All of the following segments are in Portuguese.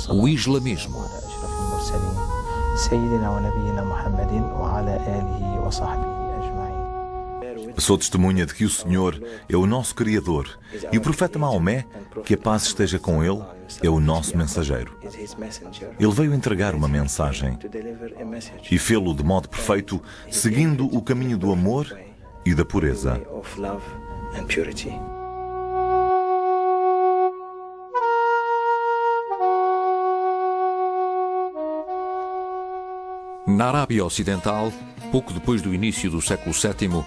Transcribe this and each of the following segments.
O islamismo. Sou testemunha de que o Senhor é o nosso Criador e o profeta Maomé, que a paz esteja com ele, é o nosso mensageiro. Ele veio entregar uma mensagem e fê-lo de modo perfeito, seguindo o caminho do amor e da pureza. Na Arábia Ocidental, pouco depois do início do século VII,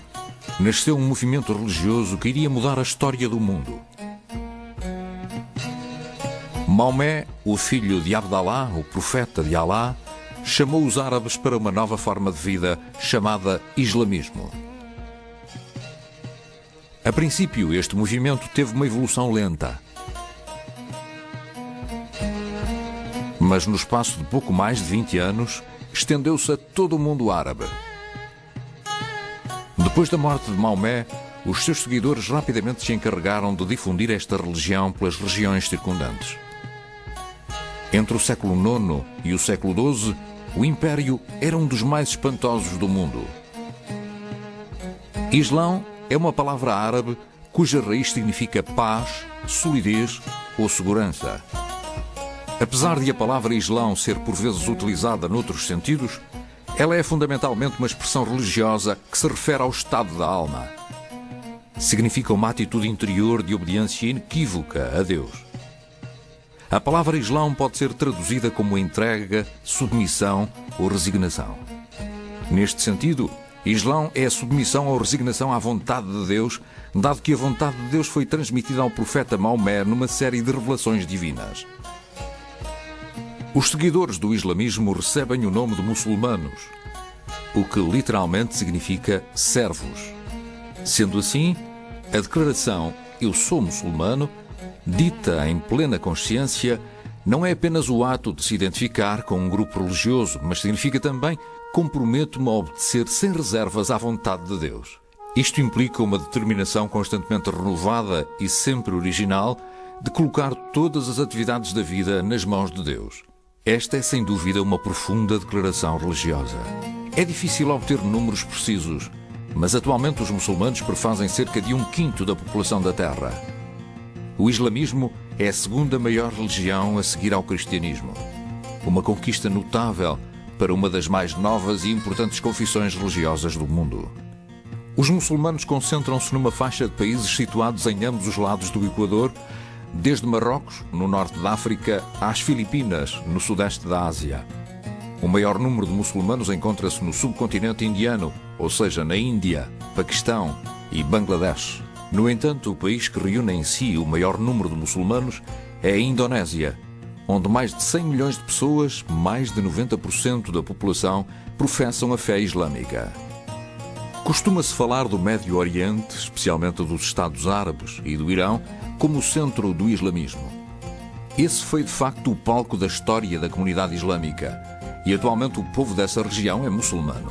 nasceu um movimento religioso que iria mudar a história do mundo. Maomé, o filho de Abdalá, o profeta de Alá, chamou os árabes para uma nova forma de vida chamada islamismo. A princípio, este movimento teve uma evolução lenta. Mas no espaço de pouco mais de 20 anos, estendeu-se a todo o mundo árabe. Depois da morte de Maomé, os seus seguidores rapidamente se encarregaram de difundir esta religião pelas regiões circundantes. Entre o século IX e o século XII, o Império era um dos mais espantosos do mundo. Islão é uma palavra árabe cuja raiz significa paz, solidez ou segurança. Apesar de a palavra Islão ser por vezes utilizada noutros sentidos, ela é fundamentalmente uma expressão religiosa que se refere ao estado da alma. Significa uma atitude interior de obediência inequívoca a Deus. A palavra Islão pode ser traduzida como entrega, submissão ou resignação. Neste sentido, Islão é a submissão ou resignação à vontade de Deus, dado que a vontade de Deus foi transmitida ao profeta Maomé numa série de revelações divinas. Os seguidores do islamismo recebem o nome de muçulmanos, o que literalmente significa servos. Sendo assim, a declaração "Eu sou muçulmano", dita em plena consciência, não é apenas o ato de se identificar com um grupo religioso, mas significa também "comprometo-me a obedecer sem reservas à vontade de Deus". Isto implica uma determinação constantemente renovada e sempre original de colocar todas as atividades da vida nas mãos de Deus. Esta é, sem dúvida, uma profunda declaração religiosa. É difícil obter números precisos, mas atualmente os muçulmanos prefazem cerca de 1/5 da população da Terra. O islamismo é a segunda maior religião a seguir ao cristianismo. Uma conquista notável para uma das mais novas e importantes confissões religiosas do mundo. Os muçulmanos concentram-se numa faixa de países situados em ambos os lados do Equador, desde Marrocos, no norte da África, às Filipinas, no sudeste da Ásia. O maior número de muçulmanos encontra-se no subcontinente indiano, ou seja, na Índia, Paquistão e Bangladesh. No entanto, o país que reúne em si o maior número de muçulmanos é a Indonésia, onde mais de 100 milhões de pessoas, mais de 90% da população, professam a fé islâmica. Costuma-se falar do Médio Oriente, especialmente dos Estados Árabes e do Irão, como o centro do islamismo. Esse foi de facto o palco da história da comunidade islâmica e atualmente o povo dessa região é muçulmano.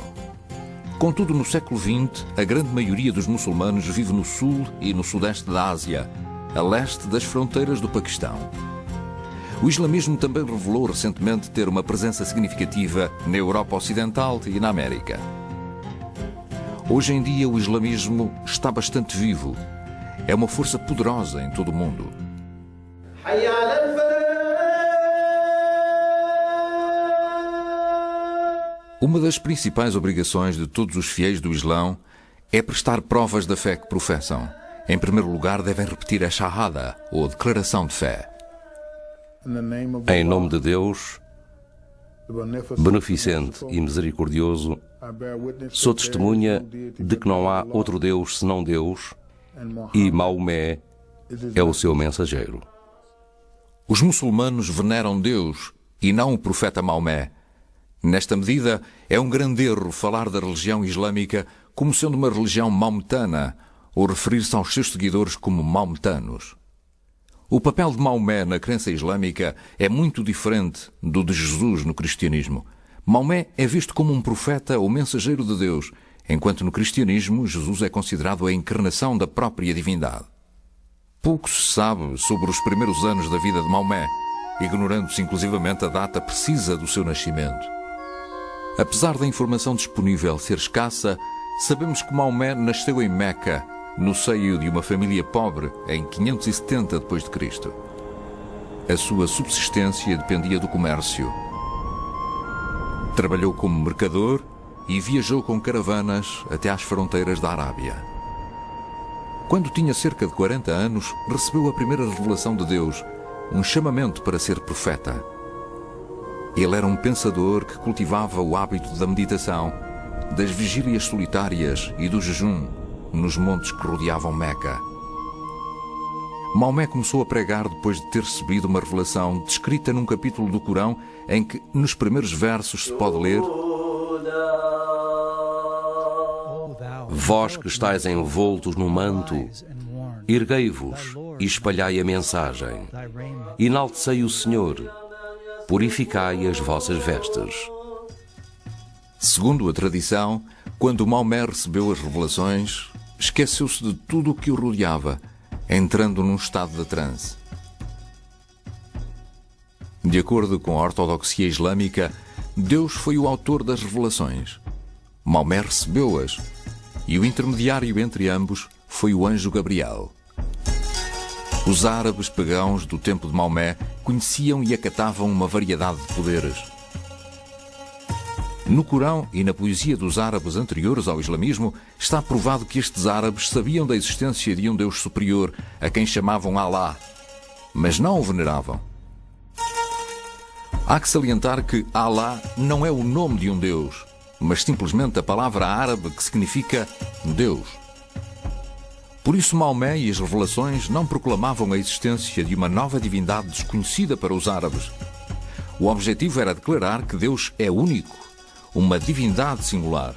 Contudo, no século XX, a grande maioria dos muçulmanos vive no sul e no sudeste da Ásia, a leste das fronteiras do Paquistão. O islamismo também revelou recentemente ter uma presença significativa na Europa Ocidental e na América. Hoje em dia, o islamismo está bastante vivo. É uma força poderosa em todo o mundo. Uma das principais obrigações de todos os fiéis do Islão é prestar provas da fé que professam. Em primeiro lugar, devem repetir a Shahada, ou declaração de fé. Em nome de Deus, beneficente e misericordioso, sou testemunha de que não há outro Deus senão Deus, e Maomé é o seu mensageiro. Os muçulmanos veneram Deus e não o profeta Maomé. Nesta medida, é um grande erro falar da religião islâmica como sendo uma religião maometana ou referir-se aos seus seguidores como maometanos. O papel de Maomé na crença islâmica é muito diferente do de Jesus no cristianismo. Maomé é visto como um profeta ou mensageiro de Deus, enquanto no cristianismo Jesus é considerado a encarnação da própria divindade. Pouco se sabe sobre os primeiros anos da vida de Maomé, ignorando-se inclusivamente a data precisa do seu nascimento. Apesar da informação disponível ser escassa, sabemos que Maomé nasceu em Meca, no seio de uma família pobre, em 570 d.C. A sua subsistência dependia do comércio. Trabalhou como mercador e viajou com caravanas até às fronteiras da Arábia. Quando tinha cerca de 40 anos, recebeu a primeira revelação de Deus, um chamamento para ser profeta. Ele era um pensador que cultivava o hábito da meditação, das vigílias solitárias e do jejum nos montes que rodeavam Meca. Maomé começou a pregar depois de ter recebido uma revelação descrita num capítulo do Corão em que, nos primeiros versos, se pode ler: Vós que estáis envoltos no manto, erguei-vos e espalhai a mensagem. Enaltecei o Senhor, purificai as vossas vestes. Segundo a tradição, quando Maomé recebeu as revelações, esqueceu-se de tudo o que o rodeava, entrando num estado de transe. De acordo com a ortodoxia islâmica, Deus foi o autor das revelações. Maomé recebeu-as, e o intermediário entre ambos foi o anjo Gabriel. Os árabes pagãos do tempo de Maomé conheciam e acatavam uma variedade de poderes. No Corão e na poesia dos árabes anteriores ao islamismo, está provado que estes árabes sabiam da existência de um Deus superior, a quem chamavam Alá, mas não o veneravam. Há que salientar que Alá não é o nome de um Deus, mas simplesmente a palavra árabe que significa Deus. Por isso Maomé e as revelações não proclamavam a existência de uma nova divindade desconhecida para os árabes. O objetivo era declarar que Deus é único, uma divindade singular.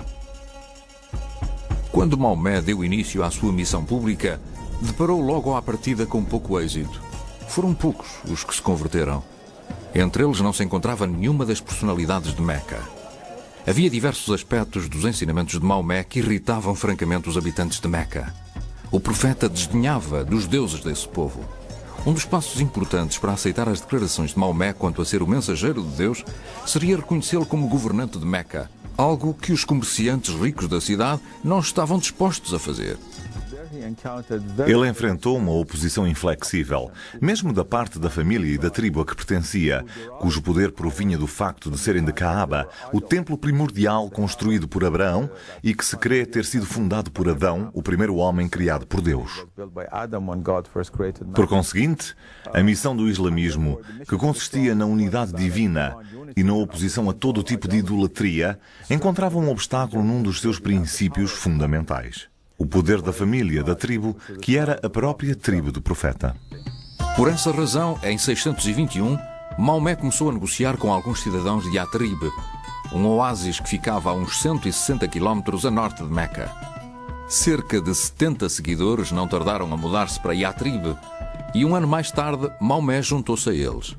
Quando Maomé deu início à sua missão pública, deparou logo à partida com pouco êxito. Foram poucos os que se converteram. Entre eles não se encontrava nenhuma das personalidades de Meca. Havia diversos aspectos dos ensinamentos de Maomé que irritavam francamente os habitantes de Meca. O profeta desdenhava dos deuses desse povo. Um dos passos importantes para aceitar as declarações de Maomé quanto a ser o mensageiro de Deus seria reconhecê-lo como governante de Meca, algo que os comerciantes ricos da cidade não estavam dispostos a fazer. Ele enfrentou uma oposição inflexível, mesmo da parte da família e da tribo a que pertencia, cujo poder provinha do facto de serem de Caaba, o templo primordial construído por Abraão e que se crê ter sido fundado por Adão, o primeiro homem criado por Deus. Por conseguinte, a missão do islamismo, que consistia na unidade divina e na oposição a todo tipo de idolatria, encontrava um obstáculo num dos seus princípios fundamentais: o poder da família, da tribo, que era a própria tribo do profeta. Por essa razão, em 621, Maomé começou a negociar com alguns cidadãos de Yatrib, um oásis que ficava a uns 160 km a norte de Meca. Cerca de 70 seguidores não tardaram a mudar-se para Yatrib e um ano mais tarde Maomé juntou-se a eles.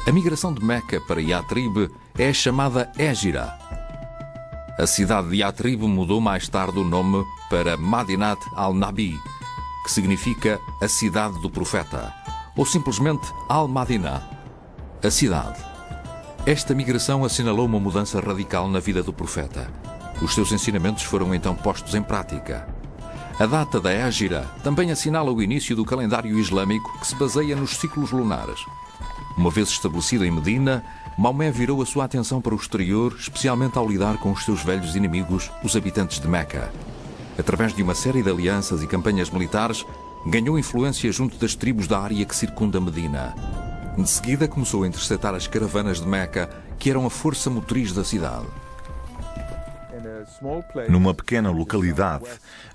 A migração de Meca para Yatrib é a chamada Hégira. A cidade de Yatrib mudou mais tarde o nome para Madinat al-Nabi, que significa a cidade do profeta, ou simplesmente Al-Madinah, a cidade. Esta migração assinalou uma mudança radical na vida do profeta. Os seus ensinamentos foram então postos em prática. A data da Hégira também assinala o início do calendário islâmico, que se baseia nos ciclos lunares. Uma vez estabelecido em Medina, Maomé virou a sua atenção para o exterior, especialmente ao lidar com os seus velhos inimigos, os habitantes de Meca. Através de uma série de alianças e campanhas militares, ganhou influência junto das tribos da área que circunda Medina. De seguida, começou a interceptar as caravanas de Meca, que eram a força motriz da cidade. Numa pequena localidade,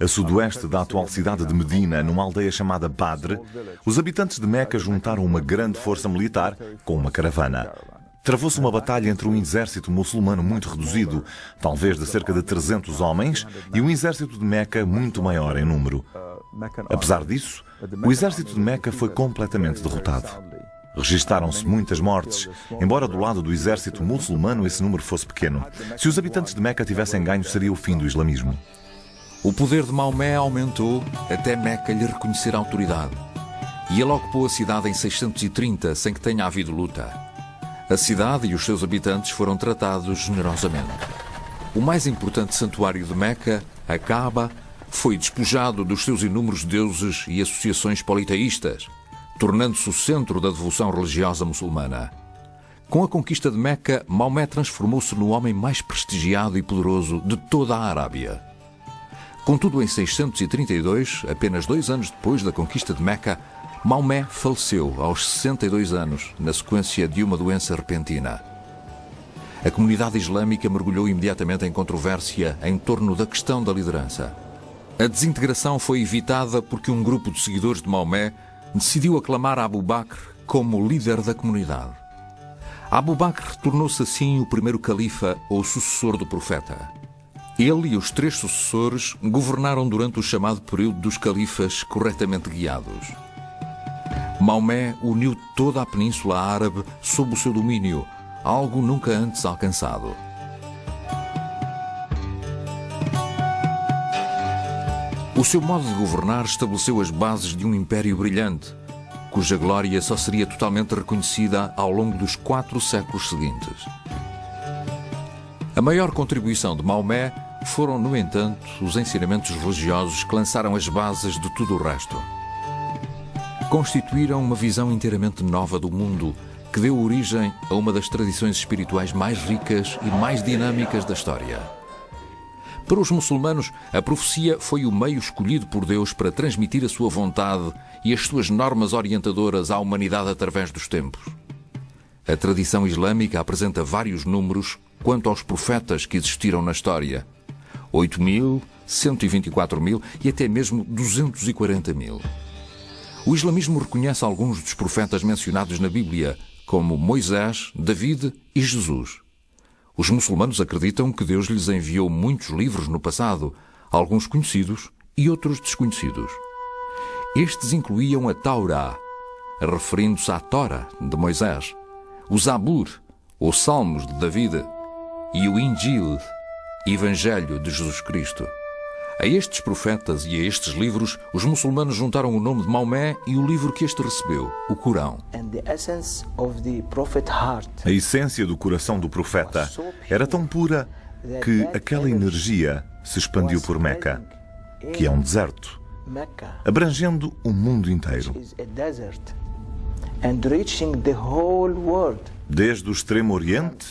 a sudoeste da atual cidade de Medina, numa aldeia chamada Badr, os habitantes de Meca juntaram uma grande força militar com uma caravana. Travou-se uma batalha entre um exército muçulmano muito reduzido, talvez de cerca de 300 homens, e um exército de Meca muito maior em número. Apesar disso, o exército de Meca foi completamente derrotado. Registaram-se muitas mortes, embora do lado do exército muçulmano esse número fosse pequeno. Se os habitantes de Meca tivessem ganho, seria o fim do islamismo. O poder de Maomé aumentou até Meca lhe reconhecer a autoridade. E ele ocupou a cidade em 630, sem que tenha havido luta. A cidade e os seus habitantes foram tratados generosamente. O mais importante santuário de Meca, a Kaaba, foi despojado dos seus inúmeros deuses e associações politeístas, tornando-se o centro da devoção religiosa muçulmana. Com a conquista de Meca, Maomé transformou-se no homem mais prestigiado e poderoso de toda a Arábia. Contudo, em 632, apenas 2 anos depois da conquista de Meca, Maomé faleceu aos 62 anos, na sequência de uma doença repentina. A comunidade islâmica mergulhou imediatamente em controvérsia em torno da questão da liderança. A desintegração foi evitada porque um grupo de seguidores de Maomé decidiu aclamar Abu Bakr como líder da comunidade. Abu Bakr tornou-se assim o primeiro califa ou sucessor do profeta. Ele e os 3 sucessores governaram durante o chamado período dos califas corretamente guiados. Maomé uniu toda a Península Árabe sob o seu domínio, algo nunca antes alcançado. O seu modo de governar estabeleceu as bases de um império brilhante, cuja glória só seria totalmente reconhecida ao longo dos 4 séculos seguintes. A maior contribuição de Maomé foram, no entanto, os ensinamentos religiosos que lançaram as bases de tudo o resto. Constituíram uma visão inteiramente nova do mundo, que deu origem a uma das tradições espirituais mais ricas e mais dinâmicas da história. Para os muçulmanos, a profecia foi o meio escolhido por Deus para transmitir a sua vontade e as suas normas orientadoras à humanidade através dos tempos. A tradição islâmica apresenta vários números quanto aos profetas que existiram na história: 8.000, 124.000 e até mesmo 240.000. O islamismo reconhece alguns dos profetas mencionados na Bíblia, como Moisés, David e Jesus. Os muçulmanos acreditam que Deus lhes enviou muitos livros no passado, alguns conhecidos e outros desconhecidos. Estes incluíam a Taurá, referindo-se à Tora, de Moisés, o Zabur, os Salmos de David, e o Injil, Evangelho de Jesus Cristo. A estes profetas e a estes livros, os muçulmanos juntaram o nome de Maomé e o livro que este recebeu, o Corão. A essência do coração do profeta era tão pura que aquela energia se expandiu por Meca, que é um deserto, abrangendo o mundo inteiro. Desde o extremo oriente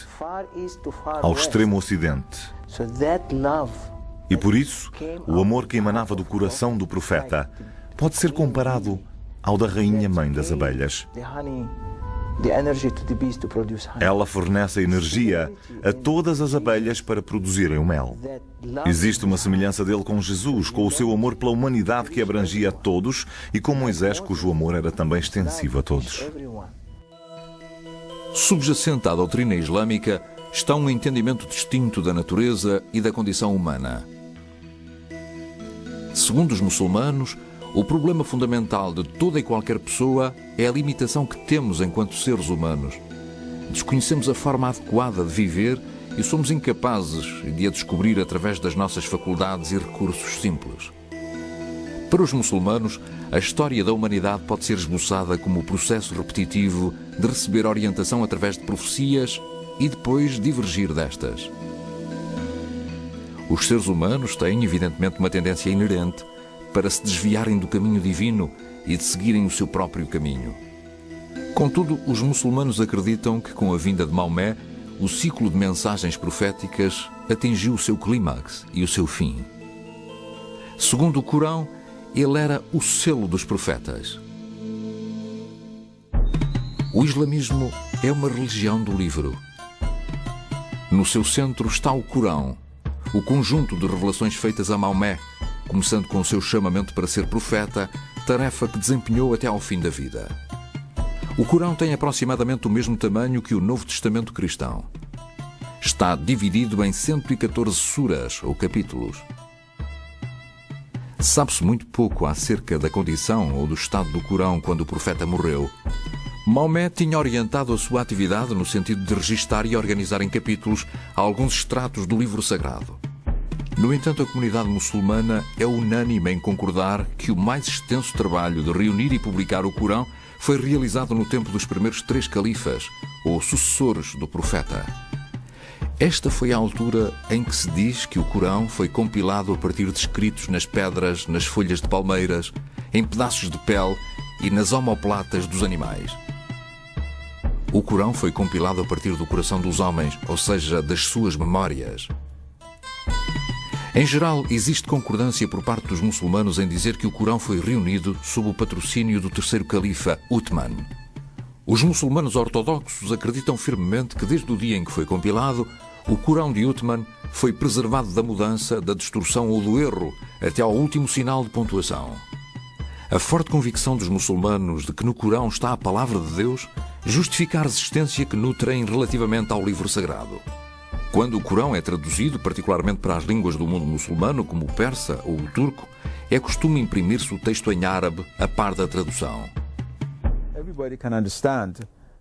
ao extremo ocidente. E por isso, o amor que emanava do coração do profeta pode ser comparado ao da rainha mãe das abelhas. Ela fornece a energia a todas as abelhas para produzirem o mel. Existe uma semelhança dele com Jesus, com o seu amor pela humanidade que abrangia a todos, e com Moisés, cujo amor era também extensivo a todos. Subjacente à doutrina islâmica está um entendimento distinto da natureza e da condição humana. Segundo os muçulmanos, o problema fundamental de toda e qualquer pessoa é a limitação que temos enquanto seres humanos. Desconhecemos a forma adequada de viver e somos incapazes de a descobrir através das nossas faculdades e recursos simples. Para os muçulmanos, a história da humanidade pode ser esboçada como o processo repetitivo de receber orientação através de profecias e depois divergir destas. Os seres humanos têm, evidentemente, uma tendência inerente para se desviarem do caminho divino e de seguirem o seu próprio caminho. Contudo, os muçulmanos acreditam que, com a vinda de Maomé, o ciclo de mensagens proféticas atingiu o seu clímax e o seu fim. Segundo o Corão, ele era o selo dos profetas. O islamismo é uma religião do livro. No seu centro está o Corão, o conjunto de revelações feitas a Maomé, começando com o seu chamamento para ser profeta, tarefa que desempenhou até ao fim da vida. O Corão tem aproximadamente o mesmo tamanho que o Novo Testamento cristão. Está dividido em 114 suras, ou capítulos. Sabe-se muito pouco acerca da condição ou do estado do Corão quando o profeta morreu. Maomé tinha orientado a sua atividade no sentido de registar e organizar em capítulos alguns extratos do livro sagrado. No entanto, a comunidade muçulmana é unânime em concordar que o mais extenso trabalho de reunir e publicar o Corão foi realizado no tempo dos primeiros 3 califas, ou sucessores do profeta. Esta foi a altura em que se diz que o Corão foi compilado a partir de escritos nas pedras, nas folhas de palmeiras, em pedaços de pele e nas omoplatas dos animais. O Corão foi compilado a partir do coração dos homens, ou seja, das suas memórias. Em geral, existe concordância por parte dos muçulmanos em dizer que o Corão foi reunido sob o patrocínio do terceiro califa, Uthman. Os muçulmanos ortodoxos acreditam firmemente que desde o dia em que foi compilado, o Corão de Uthman foi preservado da mudança, da distorção ou do erro, até ao último sinal de pontuação. A forte convicção dos muçulmanos de que no Corão está a palavra de Deus justifica a resistência que nutrem relativamente ao livro sagrado. Quando o Corão é traduzido, particularmente para as línguas do mundo muçulmano, como o persa ou o turco, é costume imprimir-se o texto em árabe a par da tradução.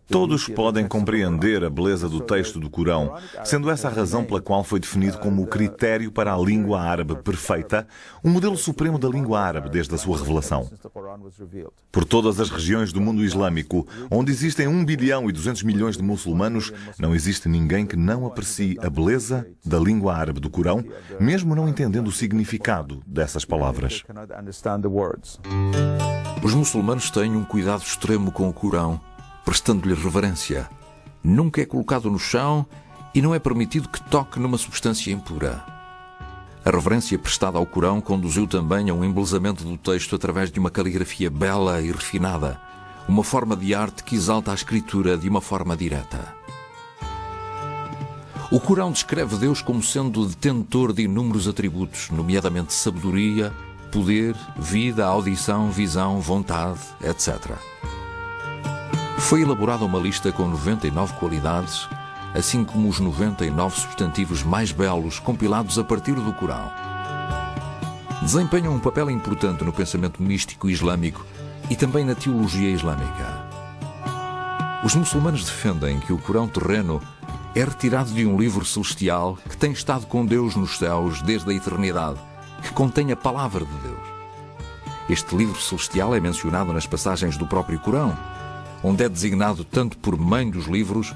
Todos podem compreender a beleza do texto do Corão, sendo essa a razão pela qual foi definido como o critério para a língua árabe perfeita, o modelo supremo da língua árabe desde a sua revelação. Por todas as regiões do mundo islâmico, onde existem 1 bilhão e 200 milhões de muçulmanos, não existe ninguém que não aprecie a beleza da língua árabe do Corão, mesmo não entendendo o significado dessas palavras. Os muçulmanos têm um cuidado extremo com o Corão, prestando-lhe reverência. Nunca é colocado no chão e não é permitido que toque numa substância impura. A reverência prestada ao Corão conduziu também a um embelezamento do texto através de uma caligrafia bela e refinada, uma forma de arte que exalta a escritura de uma forma direta. O Corão descreve Deus como sendo detentor de inúmeros atributos, nomeadamente sabedoria, poder, vida, audição, visão, vontade, etc. Foi elaborada uma lista com 99 qualidades, assim como os 99 substantivos mais belos compilados a partir do Corão. Desempenham um papel importante no pensamento místico islâmico e também na teologia islâmica. Os muçulmanos defendem que o Corão terreno é retirado de um livro celestial que tem estado com Deus nos céus desde a eternidade, que contém a palavra de Deus. Este livro celestial é mencionado nas passagens do próprio Corão, onde é designado tanto por mãe dos livros,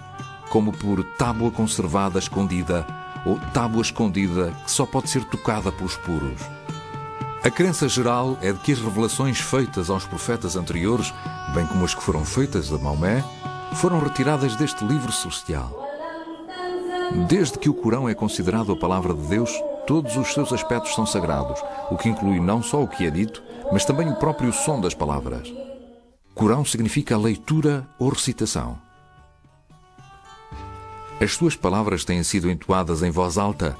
como por tábua conservada escondida, ou tábua escondida que só pode ser tocada pelos puros. A crença geral é de que as revelações feitas aos profetas anteriores, bem como as que foram feitas a Maomé, foram retiradas deste livro celestial. Desde que o Corão é considerado a palavra de Deus, todos os seus aspectos são sagrados, o que inclui não só o que é dito, mas também o próprio som das palavras. Corão significa leitura ou recitação. As suas palavras têm sido entoadas em voz alta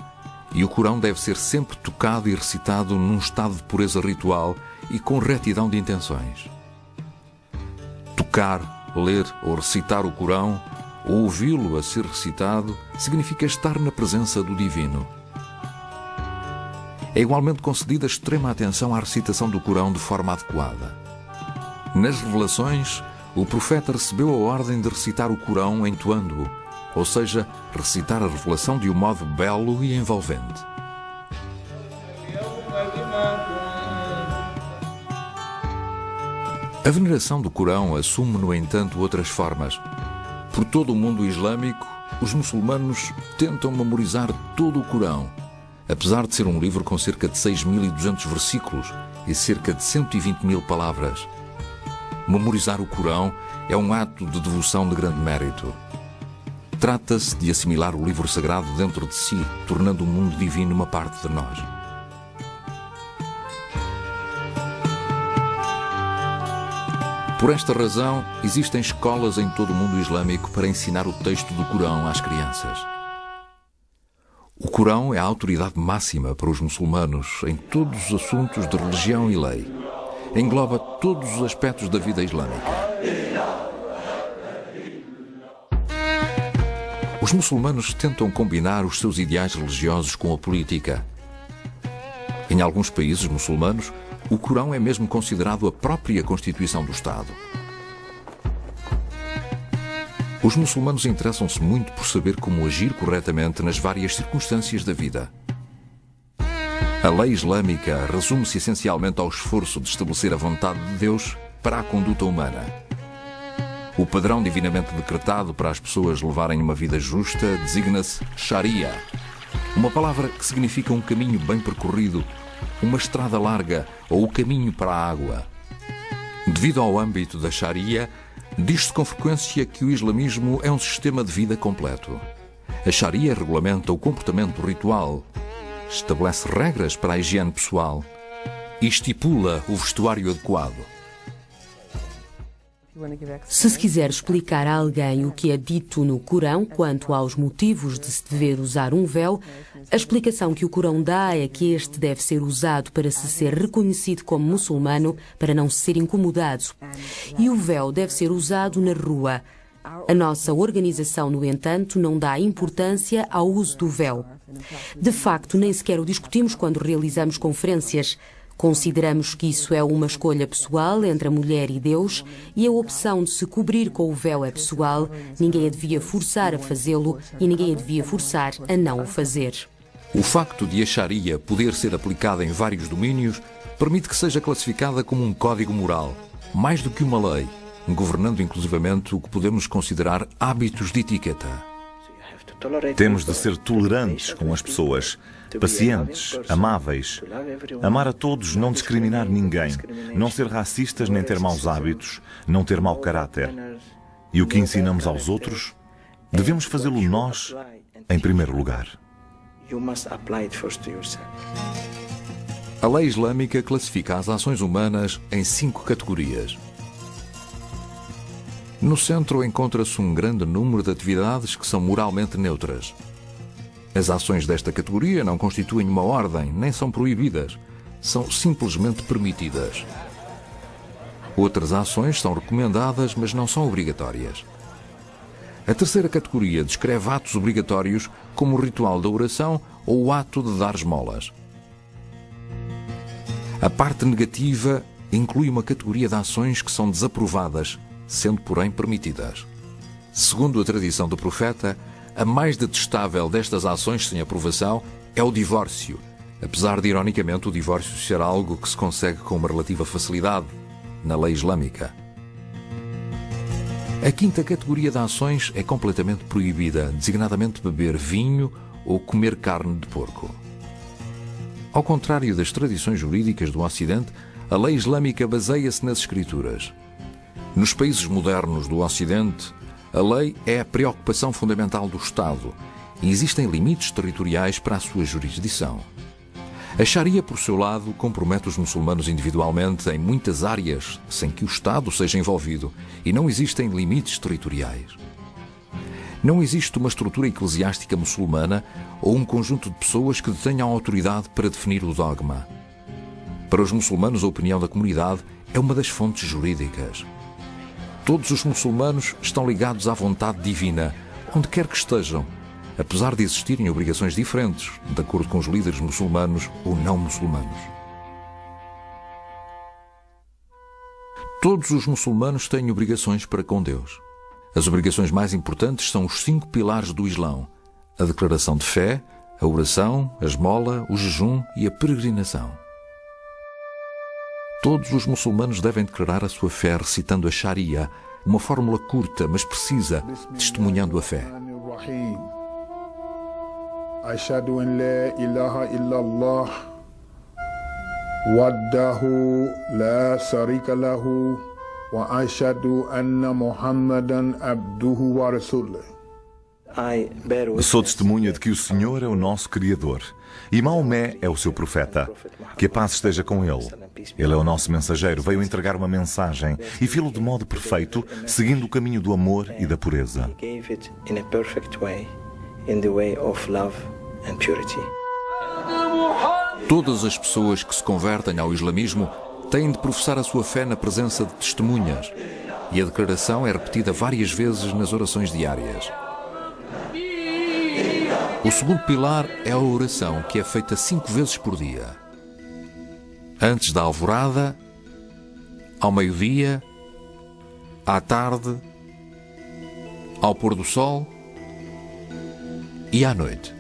e o Corão deve ser sempre tocado e recitado num estado de pureza ritual e com retidão de intenções. Tocar, ler ou recitar o Corão, ou ouvi-lo a ser recitado, significa estar na presença do Divino. É igualmente concedida extrema atenção à recitação do Corão de forma adequada. Nas revelações, o profeta recebeu a ordem de recitar o Corão entoando-o, ou seja, recitar a revelação de um modo belo e envolvente. A veneração do Corão assume, no entanto, outras formas. Por todo o mundo islâmico, os muçulmanos tentam memorizar todo o Corão, apesar de ser um livro com cerca de 6.200 versículos e cerca de 120.000 palavras. Memorizar o Corão é um ato de devoção de grande mérito. Trata-se de assimilar o livro sagrado dentro de si, tornando o mundo divino uma parte de nós. Por esta razão, existem escolas em todo o mundo islâmico para ensinar o texto do Corão às crianças. O Corão é a autoridade máxima para os muçulmanos em todos os assuntos de religião e lei. Engloba todos os aspectos da vida islâmica. Os muçulmanos tentam combinar os seus ideais religiosos com a política. Em alguns países muçulmanos, o Corão é mesmo considerado a própria Constituição do Estado. Os muçulmanos interessam-se muito por saber como agir corretamente nas várias circunstâncias da vida. A lei islâmica resume-se essencialmente ao esforço de estabelecer a vontade de Deus para a conduta humana. O padrão divinamente decretado para as pessoas levarem uma vida justa designa-se Sharia, uma palavra que significa um caminho bem percorrido, uma estrada larga ou o caminho para a água. Devido ao âmbito da Sharia, diz-se com frequência que o islamismo é um sistema de vida completo. A Sharia regulamenta o comportamento ritual, estabelece regras para a higiene pessoal e estipula o vestuário adequado. Se quiser explicar a alguém o que é dito no Corão quanto aos motivos de se dever usar um véu, a explicação que o Corão dá é que este deve ser usado para se ser reconhecido como muçulmano, para não se ser incomodado. E o véu deve ser usado na rua. A nossa organização, no entanto, não dá importância ao uso do véu. De facto, nem sequer o discutimos quando realizamos conferências. Consideramos que isso é uma escolha pessoal entre a mulher e Deus e a opção de se cobrir com o véu é pessoal. Ninguém a devia forçar a fazê-lo e ninguém a devia forçar a não o fazer. O facto de a Sharia poder ser aplicada em vários domínios permite que seja classificada como um código moral, mais do que uma lei, governando inclusivamente o que podemos considerar hábitos de etiqueta. Temos de ser tolerantes com as pessoas, pacientes, amáveis, amar a todos, não discriminar ninguém, não ser racistas nem ter maus hábitos, não ter mau caráter. E o que ensinamos aos outros, devemos fazê-lo nós em primeiro lugar. A lei islâmica classifica as ações humanas em 5 categorias. No centro encontra-se um grande número de atividades que são moralmente neutras. As ações desta categoria não constituem uma ordem, nem são proibidas, são simplesmente permitidas. Outras ações são recomendadas, mas não são obrigatórias. A terceira categoria descreve atos obrigatórios, como o ritual da oração ou o ato de dar esmolas. A parte negativa inclui uma categoria de ações que são desaprovadas, sendo porém permitidas. Segundo a tradição do profeta, a mais detestável destas ações sem aprovação é o divórcio, apesar de, ironicamente, o divórcio ser algo que se consegue com uma relativa facilidade na lei islâmica. A quinta categoria de ações é completamente proibida, designadamente beber vinho ou comer carne de porco. Ao contrário das tradições jurídicas do Ocidente, a lei islâmica baseia-se nas Escrituras. Nos países modernos do Ocidente, a lei é a preocupação fundamental do Estado e existem limites territoriais para a sua jurisdição. A Sharia, por seu lado, compromete os muçulmanos individualmente em muitas áreas sem que o Estado seja envolvido e não existem limites territoriais. Não existe uma estrutura eclesiástica muçulmana ou um conjunto de pessoas que detenham autoridade para definir o dogma. Para os muçulmanos, a opinião da comunidade é uma das fontes jurídicas. Todos os muçulmanos estão ligados à vontade divina, onde quer que estejam, apesar de existirem obrigações diferentes, de acordo com os líderes muçulmanos ou não muçulmanos. Todos os muçulmanos têm obrigações para com Deus. As obrigações mais importantes são os 5 pilares do Islão: a declaração de fé, a oração, a esmola, o jejum e a peregrinação. Todos os muçulmanos devem declarar a sua fé recitando a Sharia, uma fórmula curta, mas precisa, testemunhando a fé. Ashhadu an la ilaha illallah wahdahu la sharika lahu wa ashhadu anna Muhammadan abduhu wa rasuluhu. Sou testemunha de que o Senhor é o nosso Criador e Maomé é o seu profeta. Que a paz esteja com ele. Ele é o nosso mensageiro, veio entregar uma mensagem e fê-lo de modo perfeito, seguindo o caminho do amor e da pureza. Todas as pessoas que se convertem ao islamismo têm de professar a sua fé na presença de testemunhas, e a declaração é repetida várias vezes nas orações diárias. O segundo pilar é a oração, que é feita 5 vezes por dia. Antes da alvorada, ao meio-dia, à tarde, ao pôr do sol e à noite.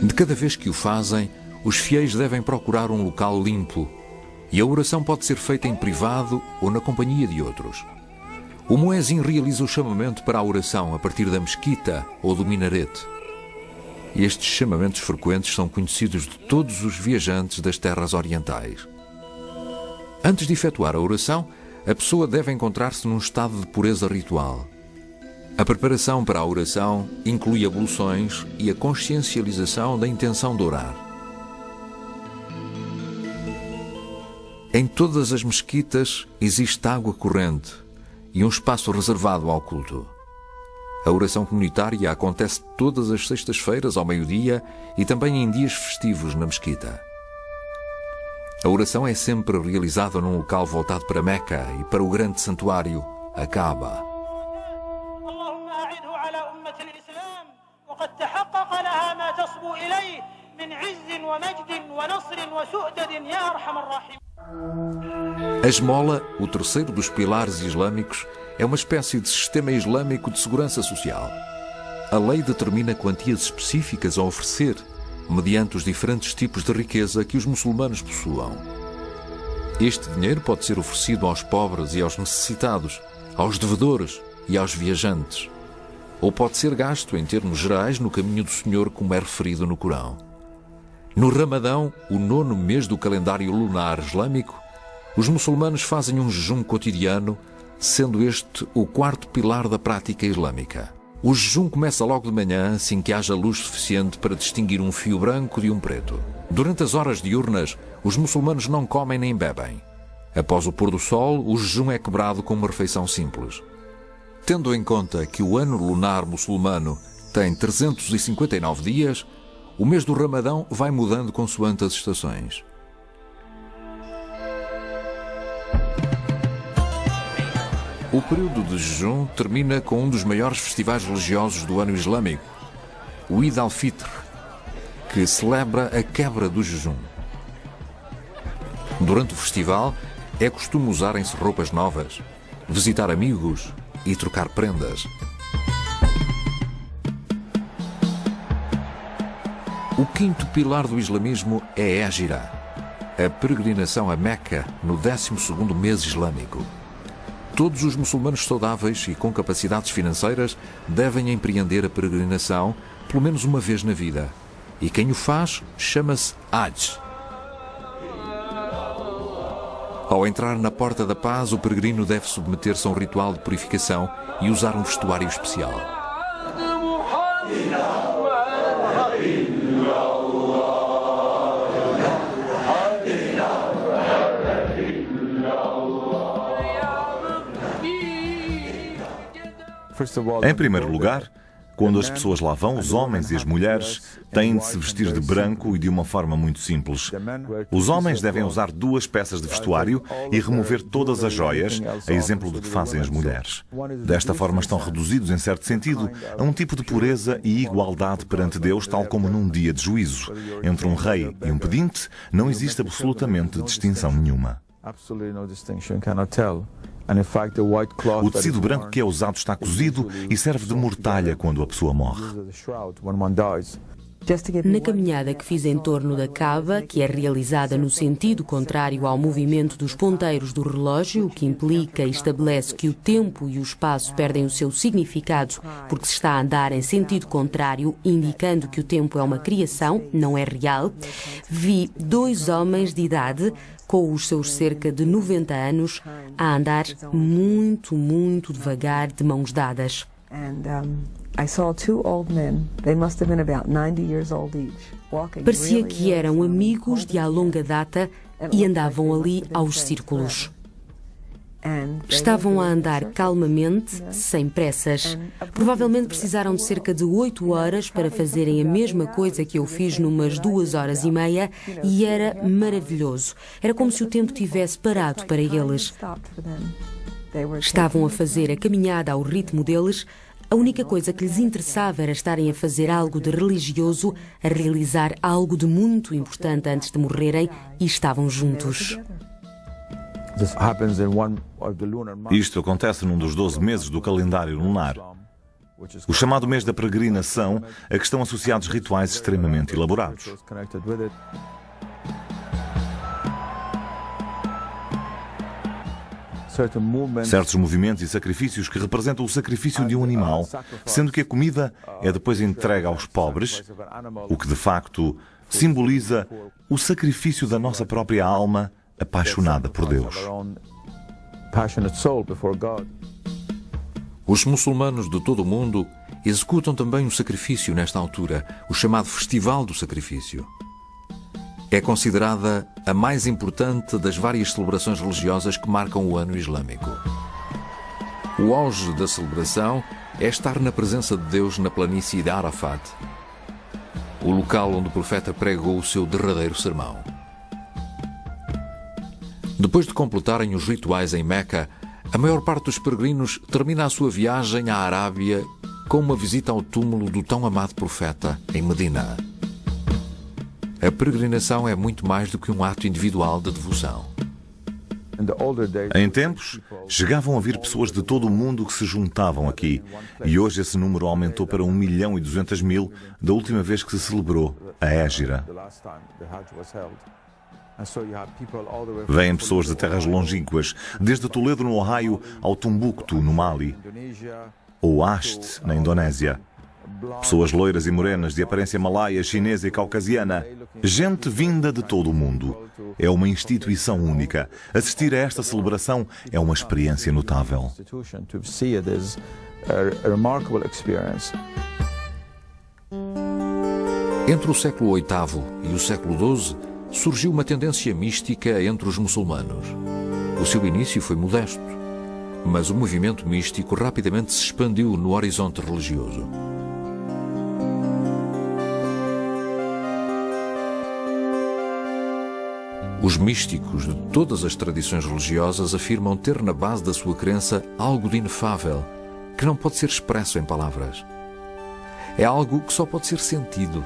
De cada vez que o fazem, os fiéis devem procurar um local limpo e a oração pode ser feita em privado ou na companhia de outros. O muezim realiza o chamamento para a oração a partir da mesquita ou do minarete. Estes chamamentos frequentes são conhecidos de todos os viajantes das terras orientais. Antes de efetuar a oração, a pessoa deve encontrar-se num estado de pureza ritual. A preparação para a oração inclui abluções e a consciencialização da intenção de orar. Em todas as mesquitas existe água corrente e um espaço reservado ao culto. A oração comunitária acontece todas as sextas-feiras ao meio-dia e também em dias festivos na mesquita. A oração é sempre realizada num local voltado para Meca e para o grande santuário, a Kaaba. A esmola, o terceiro dos pilares islâmicos, é uma espécie de sistema islâmico de segurança social. A lei determina quantias específicas a oferecer, mediante os diferentes tipos de riqueza que os muçulmanos possuam. Este dinheiro pode ser oferecido aos pobres e aos necessitados, aos devedores e aos viajantes, ou pode ser gasto em termos gerais no caminho do Senhor, como é referido no Corão. No Ramadão, o 9º mês do calendário lunar islâmico, os muçulmanos fazem um jejum cotidiano, sendo este o 4º pilar da prática islâmica. O jejum começa logo de manhã, assim que haja luz suficiente para distinguir um fio branco de um preto. Durante as horas diurnas, os muçulmanos não comem nem bebem. Após o pôr do sol, o jejum é quebrado com uma refeição simples. Tendo em conta que o ano lunar muçulmano tem 359 dias, o mês do Ramadão vai mudando consoante as estações. O período de jejum termina com um dos maiores festivais religiosos do ano islâmico, o Eid al-Fitr, que celebra a quebra do jejum. Durante o festival, é costume usarem-se roupas novas, visitar amigos e trocar prendas. O 5º pilar do islamismo é a Hégira, a peregrinação a Meca no 12º mês islâmico. Todos os muçulmanos saudáveis e com capacidades financeiras devem empreender a peregrinação pelo menos uma vez na vida. E quem o faz chama-se Hajj. Ao entrar na Porta da Paz, o peregrino deve submeter-se a um ritual de purificação e usar um vestuário especial. Em primeiro lugar, quando as pessoas lá vão, os homens e as mulheres têm de se vestir de branco e de uma forma muito simples. Os homens devem usar 2 peças de vestuário e remover todas as joias, a exemplo do que fazem as mulheres. Desta forma estão reduzidos, em certo sentido, a um tipo de pureza e igualdade perante Deus, tal como num dia de juízo. Entre um rei e um pedinte não existe absolutamente distinção nenhuma. O tecido branco que é usado está cozido e serve de mortalha quando a pessoa morre. Na caminhada que fiz em torno da Kaaba, que é realizada no sentido contrário ao movimento dos ponteiros do relógio, o que implica e estabelece que o tempo e o espaço perdem o seu significado porque se está a andar em sentido contrário, indicando que o tempo é uma criação, não é real, vi 2 homens de idade com os seus cerca de 90 anos, a andar muito, muito devagar, de mãos dadas. Parecia que eram amigos de há longa data e andavam ali aos círculos. Estavam a andar calmamente, sem pressas. Provavelmente precisaram de cerca de 8 horas para fazerem a mesma coisa que eu fiz numas 2 horas e meia e era maravilhoso. Era como se o tempo tivesse parado para eles. Estavam a fazer a caminhada ao ritmo deles. A única coisa que lhes interessava era estarem a fazer algo de religioso, a realizar algo de muito importante antes de morrerem e estavam juntos. Isto acontece num dos 12 meses do calendário lunar. O chamado mês da peregrinação, a que estão associados rituais extremamente elaborados. Certos movimentos e sacrifícios que representam o sacrifício de um animal, sendo que a comida é depois entregue aos pobres, o que de facto simboliza o sacrifício da nossa própria alma apaixonada por Deus. Os muçulmanos de todo o mundo executam também um sacrifício nesta altura, o chamado Festival do Sacrifício. É considerada a mais importante das várias celebrações religiosas que marcam o ano islâmico. O auge da celebração é estar na presença de Deus na planície de Arafat, o local onde o profeta pregou o seu derradeiro sermão. Depois de completarem os rituais em Meca, a maior parte dos peregrinos termina a sua viagem à Arábia com uma visita ao túmulo do tão amado profeta em Medina. A peregrinação é muito mais do que um ato individual de devoção. Em tempos, chegavam a vir pessoas de todo o mundo que se juntavam aqui, e hoje esse número aumentou para 1.200.000 da última vez que se celebrou a Hégira. Vêm pessoas de terras longínquas, desde Toledo, no Ohio, ao Tombuctu, no Mali, ou Ast, na Indonésia. Pessoas loiras e morenas, de aparência malaia, chinesa e caucasiana. Gente vinda de todo o mundo. É uma instituição única. Assistir a esta celebração é uma experiência notável. Entre o século VIII e o século XII, surgiu uma tendência mística entre os muçulmanos. O seu início foi modesto, mas o movimento místico rapidamente se expandiu no horizonte religioso. Os místicos de todas as tradições religiosas afirmam ter na base da sua crença algo de inefável, que não pode ser expresso em palavras. É algo que só pode ser sentido.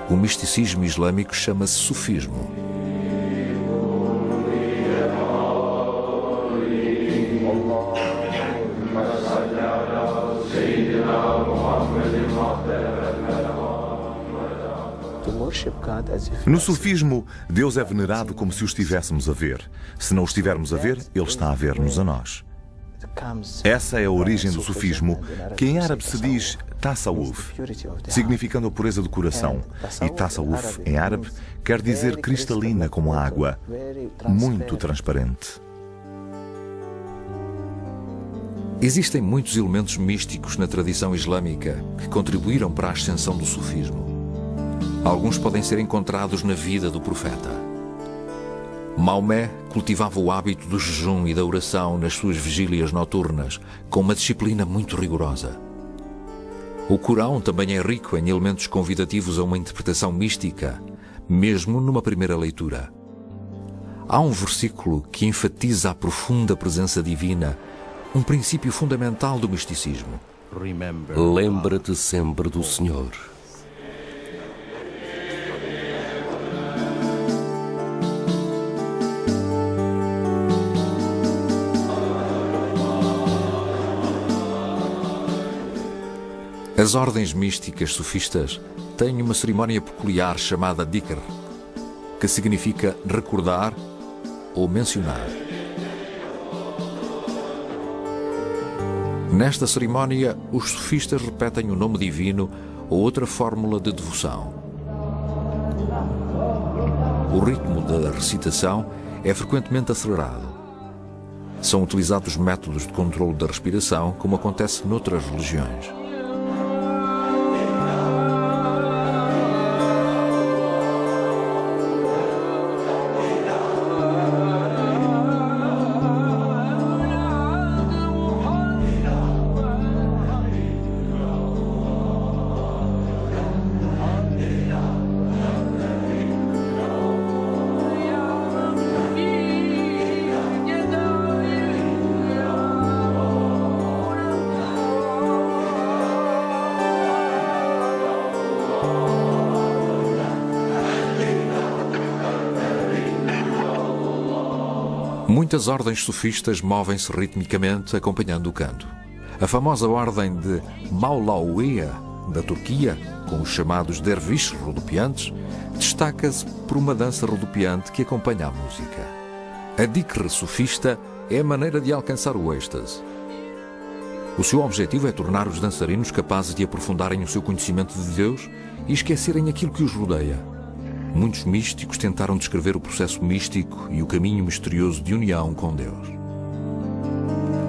O misticismo islâmico chama-se sufismo. No sufismo, Deus é venerado como se o estivéssemos a ver. Se não o estivermos a ver, Ele está a ver-nos a nós. Essa é a origem do sufismo, que em árabe se diz tasawuf, significando a pureza do coração. E tasawuf, em árabe, quer dizer cristalina como a água, muito transparente. Existem muitos elementos místicos na tradição islâmica que contribuíram para a ascensão do sufismo. Alguns podem ser encontrados na vida do profeta. Maomé cultivava o hábito do jejum e da oração nas suas vigílias noturnas, com uma disciplina muito rigorosa. O Corão também é rico em elementos convidativos a uma interpretação mística, mesmo numa primeira leitura. Há um versículo que enfatiza a profunda presença divina, um princípio fundamental do misticismo. Lembra-te sempre do Senhor. As ordens místicas sufistas têm uma cerimónia peculiar chamada dhikr, que significa recordar ou mencionar. Nesta cerimónia, os sufistas repetem o nome divino ou outra fórmula de devoção. O ritmo da recitação é frequentemente acelerado. São utilizados métodos de controle da respiração, como acontece noutras religiões. Muitas ordens sufistas movem-se ritmicamente acompanhando o canto. A famosa ordem de Maulaouia, da Turquia, com os chamados derviches rodopiantes, destaca-se por uma dança rodopiante que acompanha a música. A dikr sufista é a maneira de alcançar o êxtase. O seu objetivo é tornar os dançarinos capazes de aprofundarem o seu conhecimento de Deus e esquecerem aquilo que os rodeia. Muitos místicos tentaram descrever o processo místico e o caminho misterioso de união com Deus.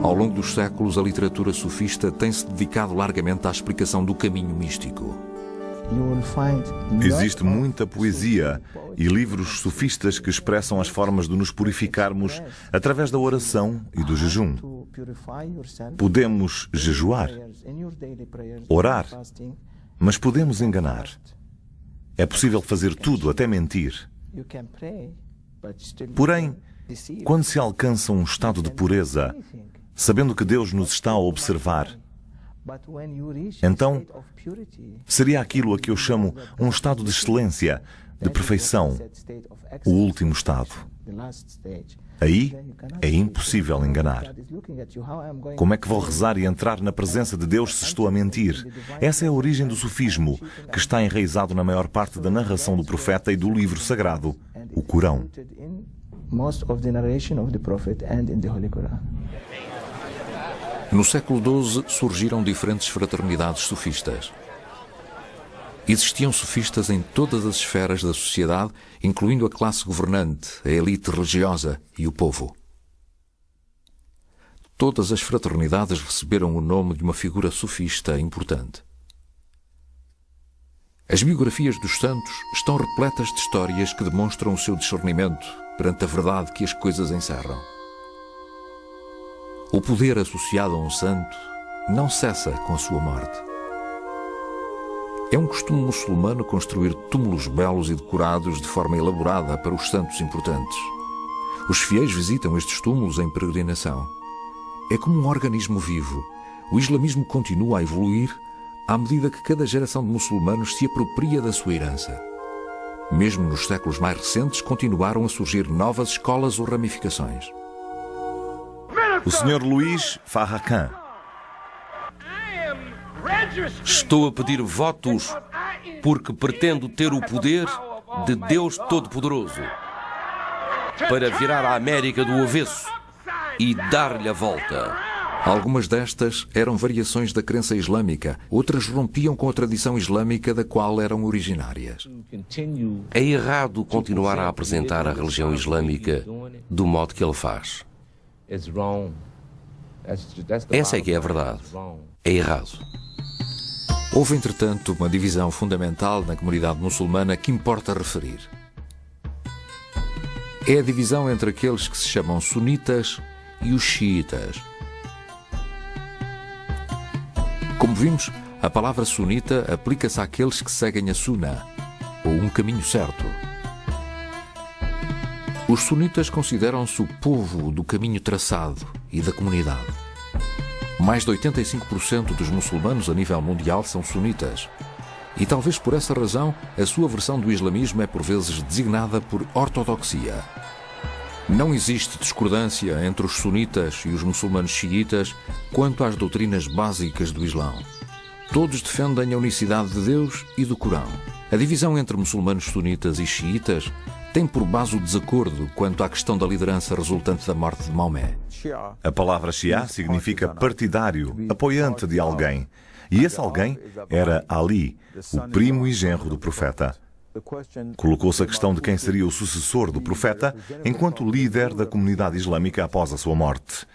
Ao longo dos séculos, a literatura sufista tem-se dedicado largamente à explicação do caminho místico. Existe muita poesia e livros sufistas que expressam as formas de nos purificarmos através da oração e do jejum. Podemos jejuar, orar, mas podemos enganar. É possível fazer tudo, até mentir. Porém, quando se alcança um estado de pureza, sabendo que Deus nos está a observar, então seria aquilo a que eu chamo um estado de excelência, de perfeição, o último estado. Aí é impossível enganar. Como é que vou rezar e entrar na presença de Deus se estou a mentir? Essa é a origem do sufismo, que está enraizado na maior parte da narração do profeta e do livro sagrado, o Corão. No século XII surgiram diferentes fraternidades sufistas. Existiam sufistas em todas as esferas da sociedade, incluindo a classe governante, a elite religiosa e o povo. Todas as fraternidades receberam o nome de uma figura sufista importante. As biografias dos santos estão repletas de histórias que demonstram o seu discernimento perante a verdade que as coisas encerram. O poder associado a um santo não cessa com a sua morte. É um costume muçulmano construir túmulos belos e decorados de forma elaborada para os santos importantes. Os fiéis visitam estes túmulos em peregrinação. É como um organismo vivo. O islamismo continua a evoluir à medida que cada geração de muçulmanos se apropria da sua herança. Mesmo nos séculos mais recentes, continuaram a surgir novas escolas ou ramificações. O Sr. Luís Farrakhan. Estou a pedir votos porque pretendo ter o poder de Deus Todo-Poderoso para virar a América do avesso e dar-lhe a volta. Algumas destas eram variações da crença islâmica, outras rompiam com a tradição islâmica da qual eram originárias. É errado continuar a apresentar a religião islâmica do modo que ele faz. Essa é que é a verdade. É errado. Houve, entretanto, uma divisão fundamental na comunidade muçulmana que importa referir. É a divisão entre aqueles que se chamam sunitas e os xiitas. Como vimos, a palavra sunita aplica-se àqueles que seguem a Sunna, ou um caminho certo. Os sunitas consideram-se o povo do caminho traçado e da comunidade. Mais de 85% dos muçulmanos a nível mundial são sunitas. E talvez por essa razão a sua versão do islamismo é por vezes designada por ortodoxia. Não existe discordância entre os sunitas e os muçulmanos xiitas quanto às doutrinas básicas do Islão. Todos defendem a unicidade de Deus e do Corão. A divisão entre muçulmanos sunitas e xiitas tem por base o desacordo quanto à questão da liderança resultante da morte de Maomé. A palavra Shia significa partidário, apoiante de alguém. E esse alguém era Ali, o primo e genro do profeta. Colocou-se a questão de quem seria o sucessor do profeta enquanto líder da comunidade islâmica após a sua morte.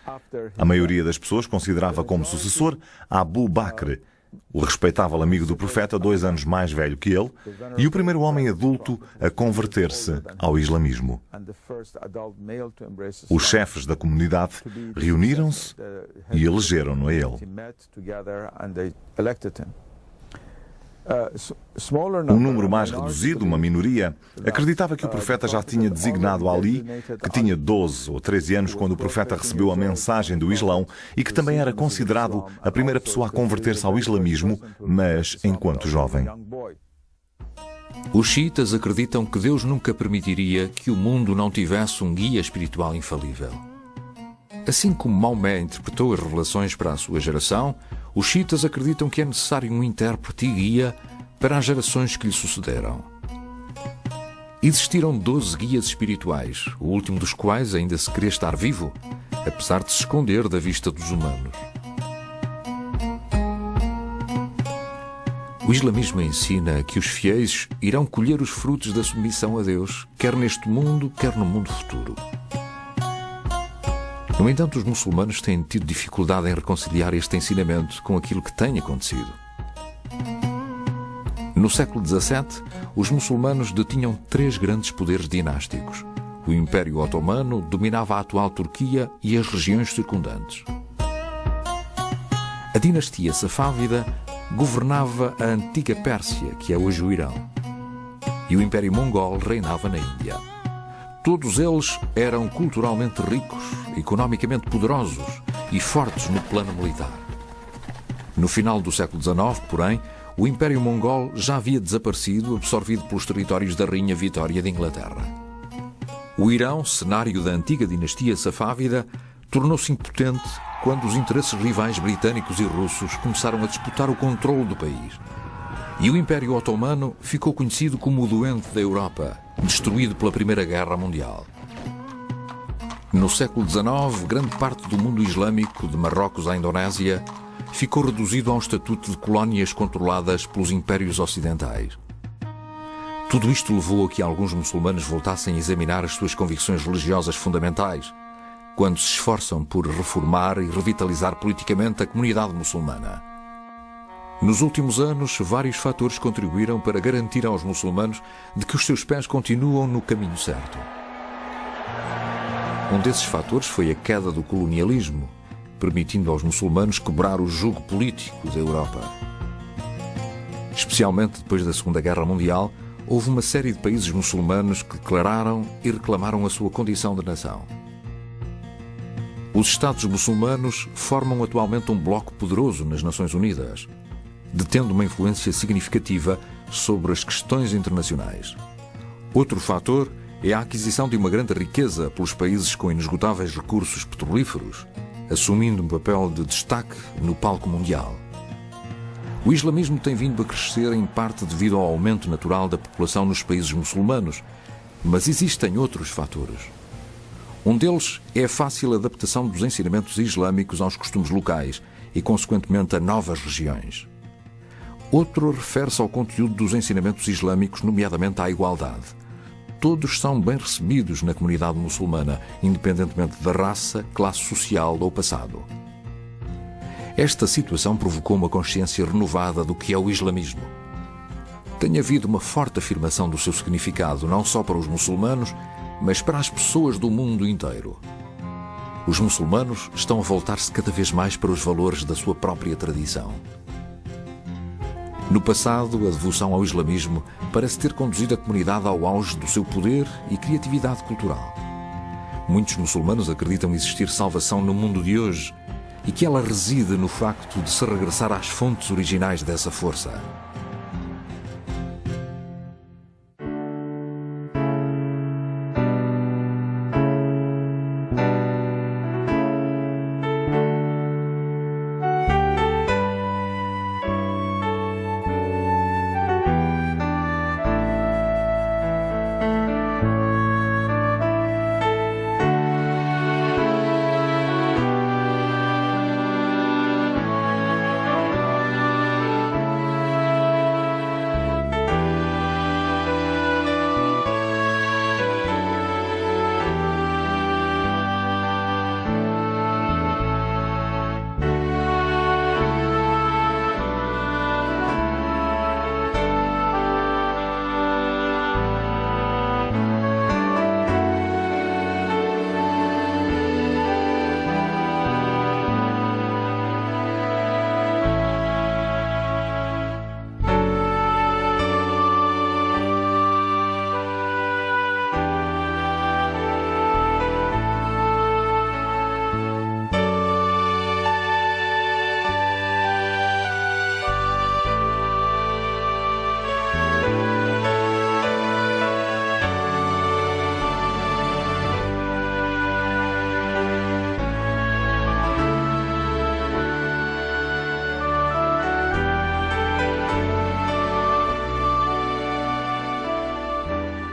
A maioria das pessoas considerava como sucessor Abu Bakr, o respeitável amigo do profeta 2 anos mais velho que ele, e o primeiro homem adulto a converter-se ao islamismo. Os chefes da comunidade reuniram-se e elegeram-no a ele. Um número mais reduzido, uma minoria, acreditava que o profeta já tinha designado Ali, que tinha 12 ou 13 anos quando o profeta recebeu a mensagem do Islão e que também era considerado a primeira pessoa a converter-se ao islamismo, mas enquanto jovem. Os xiitas acreditam que Deus nunca permitiria que o mundo não tivesse um guia espiritual infalível. Assim como Maomé interpretou as revelações para a sua geração, os xiitas acreditam que é necessário um intérprete e guia para as gerações que lhe sucederam. Existiram 12 guias espirituais, o último dos quais ainda se crê estar vivo, apesar de se esconder da vista dos humanos. O islamismo ensina que os fiéis irão colher os frutos da submissão a Deus, quer neste mundo, quer no mundo futuro. No entanto, os muçulmanos têm tido dificuldade em reconciliar este ensinamento com aquilo que tem acontecido. No século XVII, os muçulmanos detinham 3 grandes poderes dinásticos. O Império Otomano dominava a atual Turquia e as regiões circundantes. A dinastia Safávida governava a antiga Pérsia, que é hoje o Irão. E o Império Mongol reinava na Índia. Todos eles eram culturalmente ricos, economicamente poderosos e fortes no plano militar. No final do século XIX, porém, o Império Mongol já havia desaparecido, absorvido pelos territórios da Rainha Vitória de Inglaterra. O Irão, cenário da antiga dinastia Safávida, tornou-se impotente quando os interesses rivais britânicos e russos começaram a disputar o controle do país. E o Império Otomano ficou conhecido como o doente da Europa, destruído pela Primeira Guerra Mundial. No século XIX, grande parte do mundo islâmico, de Marrocos à Indonésia, ficou reduzido a um estatuto de colónias controladas pelos impérios ocidentais. Tudo isto levou a que alguns muçulmanos voltassem a examinar as suas convicções religiosas fundamentais, quando se esforçam por reformar e revitalizar politicamente a comunidade muçulmana. Nos últimos anos, vários fatores contribuíram para garantir aos muçulmanos de que os seus pés continuam no caminho certo. Um desses fatores foi a queda do colonialismo, permitindo aos muçulmanos quebrar o jugo político da Europa. Especialmente depois da Segunda Guerra Mundial, houve uma série de países muçulmanos que declararam e reclamaram a sua condição de nação. Os Estados muçulmanos formam atualmente um bloco poderoso nas Nações Unidas, detendo uma influência significativa sobre as questões internacionais. Outro fator é a aquisição de uma grande riqueza pelos países com inesgotáveis recursos petrolíferos, assumindo um papel de destaque no palco mundial. O islamismo tem vindo a crescer em parte devido ao aumento natural da população nos países muçulmanos, mas existem outros fatores. Um deles é a fácil adaptação dos ensinamentos islâmicos aos costumes locais e, consequentemente, a novas regiões. Outro refere-se ao conteúdo dos ensinamentos islâmicos, nomeadamente à igualdade. Todos são bem recebidos na comunidade muçulmana, independentemente da raça, classe social ou passado. Esta situação provocou uma consciência renovada do que é o islamismo. Tem havido uma forte afirmação do seu significado, não só para os muçulmanos, mas para as pessoas do mundo inteiro. Os muçulmanos estão a voltar-se cada vez mais para os valores da sua própria tradição. No passado, a devoção ao islamismo parece ter conduzido a comunidade ao auge do seu poder e criatividade cultural. Muitos muçulmanos acreditam existir salvação no mundo de hoje e que ela reside no facto de se regressar às fontes originais dessa força.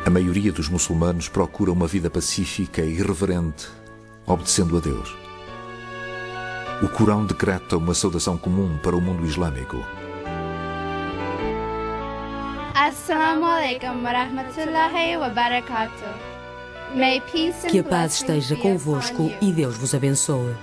A maioria dos muçulmanos procura uma vida pacífica e reverente, obedecendo a Deus. O Corão decreta uma saudação comum para o mundo islâmico. Assalamu alaikum wa rahmatullahi wa barakatuh. Que a paz esteja convosco e Deus vos abençoe.